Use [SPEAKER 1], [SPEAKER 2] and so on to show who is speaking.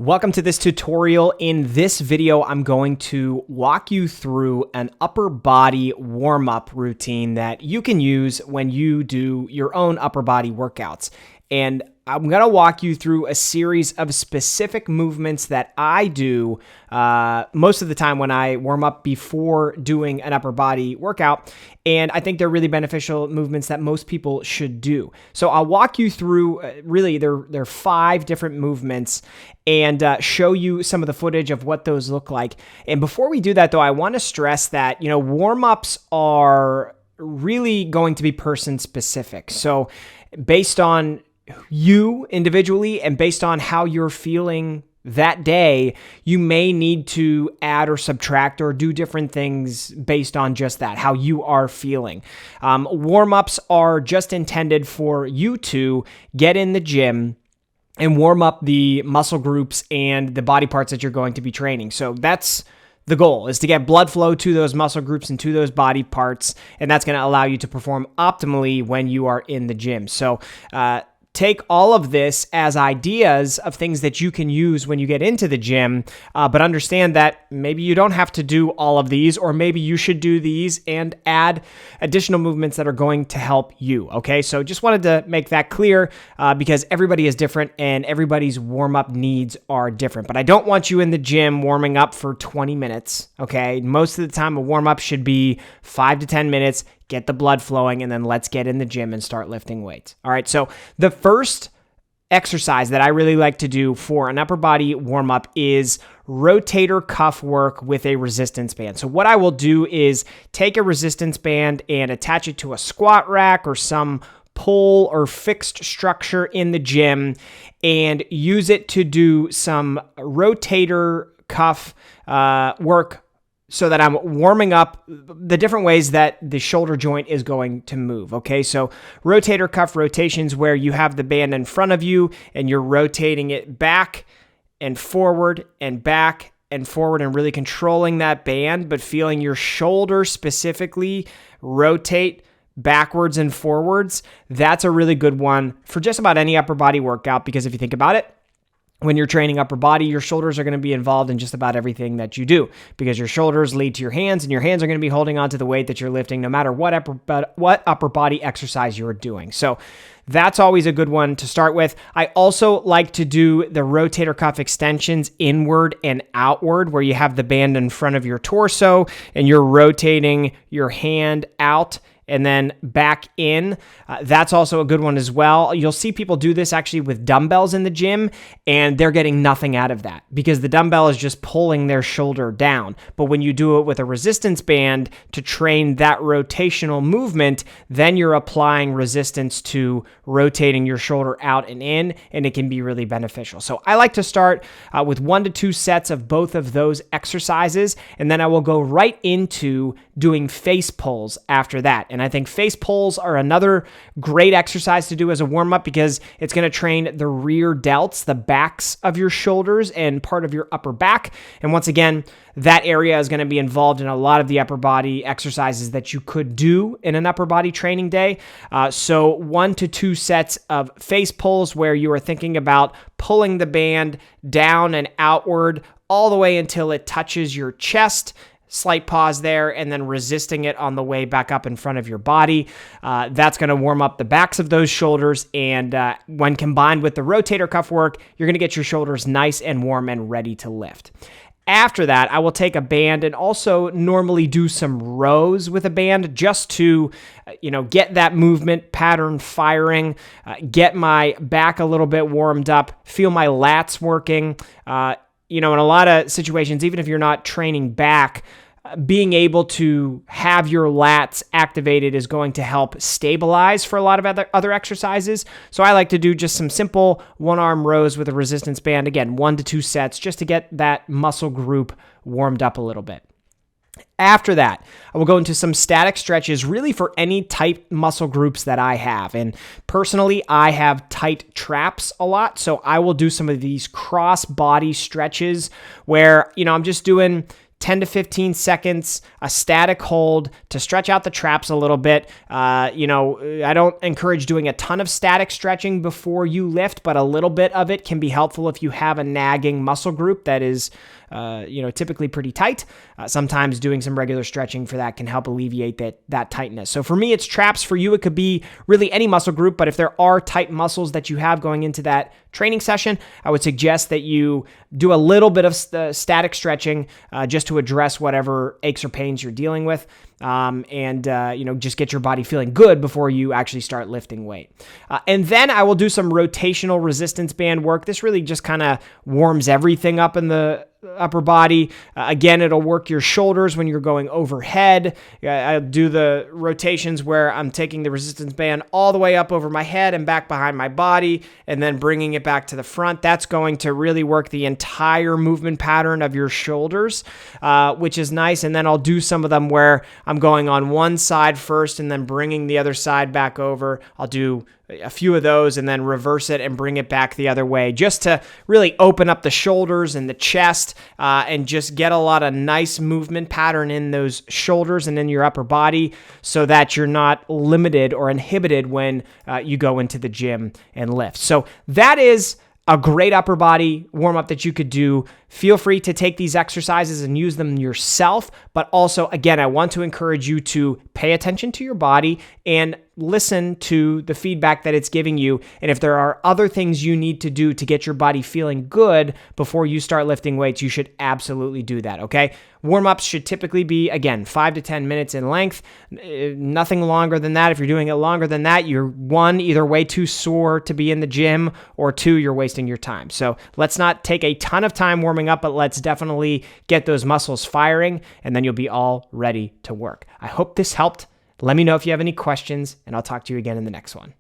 [SPEAKER 1] Welcome to this tutorial. In this video, I'm going to walk you through an upper body warm-up routine that you can use when you do your own upper body workouts. And I'm going to walk you through a series of specific movements that I do most of the time when I warm up before doing an upper body workout. And I think they're really beneficial movements that most people should do. So I'll walk you through really there are 5 different movements and show you some of the footage of what those look like. And before we do that, though, I want to stress that, warm-ups are really going to be person specific. So based on you individually and based on how you're feeling that day, you may need to add or subtract or do different things based on just that, how you are feeling. Warm-ups are just intended for you to get in the gym and warm up the muscle groups and the body parts that you're going to be training. So that's the goal, is to get blood flow to those muscle groups and to those body parts, and that's going to allow you to perform optimally when you are in the gym. So take all of this as ideas of things that you can use when you get into the gym, but understand that maybe you don't have to do all of these, or maybe you should do these and add additional movements that are going to help you, okay? So just wanted to make that clear because everybody is different and everybody's warm-up needs are different. But I don't want you in the gym warming up for 20 minutes, okay? Most of the time, a warm-up should be 5 to 10 minutes. Get the blood flowing, and then let's get in the gym and start lifting weights. All right, so the first exercise that I really like to do for an upper body warm-up is rotator cuff work with a resistance band. So what I will do is take a resistance band and attach it to a squat rack or some pole or fixed structure in the gym and use it to do some rotator cuff work, so that I'm warming up the different ways that the shoulder joint is going to move, okay? So rotator cuff rotations where you have the band in front of you and you're rotating it back and forward and back and forward and really controlling that band, but feeling your shoulder specifically rotate backwards and forwards. That's a really good one for just about any upper body workout, because if you think about it, when you're training upper body, your shoulders are going to be involved in just about everything that you do, because your shoulders lead to your hands, and your hands are going to be holding on to the weight that you're lifting no matter what upper body exercise you're doing. So that's always a good one to start with. I also like to do the rotator cuff extensions inward and outward, where you have the band in front of your torso and you're rotating your hand out and then back in. That's also a good one as well. You'll see people do this actually with dumbbells in the gym, and they're getting nothing out of that because the dumbbell is just pulling their shoulder down. But when you do it with a resistance band to train that rotational movement, then you're applying resistance to rotating your shoulder out and in, and it can be really beneficial. So I like to start with 1 to 2 sets of both of those exercises, and then I will go right into doing face pulls after that. And I think face pulls are another great exercise to do as a warm-up because it's going to train the rear delts, the backs of your shoulders and part of your upper back. And once again, that area is going to be involved in a lot of the upper body exercises that you could do in an upper body training day. So 1 to 2 sets of face pulls where you are thinking about pulling the band down and outward all the way until it touches your chest. Slight pause there, and then resisting it on the way back up in front of your body. That's going to warm up the backs of those shoulders, and when combined with the rotator cuff work, you're going to get your shoulders nice and warm and ready to lift. After that, I will take a band and also normally do some rows with a band just to, get that movement pattern firing, get my back a little bit warmed up, feel my lats working. In a lot of situations, even if you're not training back, being able to have your lats activated is going to help stabilize for a lot of other exercises. So I like to do just some simple one-arm rows with a resistance band. Again, 1 to 2 sets just to get that muscle group warmed up a little bit. After that, I will go into some static stretches really for any tight muscle groups that I have. And personally, I have tight traps a lot. So I will do some of these cross body stretches where, I'm just doing 10 to 15 seconds, a static hold to stretch out the traps a little bit. I don't encourage doing a ton of static stretching before you lift, but a little bit of it can be helpful if you have a nagging muscle group that is typically pretty tight. Sometimes doing some regular stretching for that can help alleviate that tightness. So for me, it's traps. For you, it could be really any muscle group, but if there are tight muscles that you have going into that training session, I would suggest that you do a little bit of static stretching just to address whatever aches or pains you're dealing with. Just get your body feeling good before you actually start lifting weight. And then I will do some rotational resistance band work. This really just kind of warms everything up in the upper body. Again, it'll work your shoulders when you're going overhead. I'll do the rotations where I'm taking the resistance band all the way up over my head and back behind my body, and then bringing it back to the front. That's going to really work the entire movement pattern of your shoulders, which is nice. And then I'll do some of them where I'm going on one side first and then bringing the other side back over. I'll do a few of those and then reverse it and bring it back the other way, just to really open up the shoulders and the chest and just get a lot of nice movement pattern in those shoulders and in your upper body, so that you're not limited or inhibited when you go into the gym and lift. So that is a great upper body warm-up that you could do. Feel free to take these exercises and use them yourself. But also, again, I want to encourage you to pay attention to your body and listen to the feedback that it's giving you. And if there are other things you need to do to get your body feeling good before you start lifting weights, you should absolutely do that, okay? Warm-ups should typically be, again, 5 to 10 minutes in length. Nothing longer than that. If you're doing it longer than that, you're, one, either way too sore to be in the gym, or two, you're wasting your time. So let's not take a ton of time warming up, but let's definitely get those muscles firing, and then you'll be all ready to work. I hope this helped. Let me know if you have any questions, and I'll talk to you again in the next one.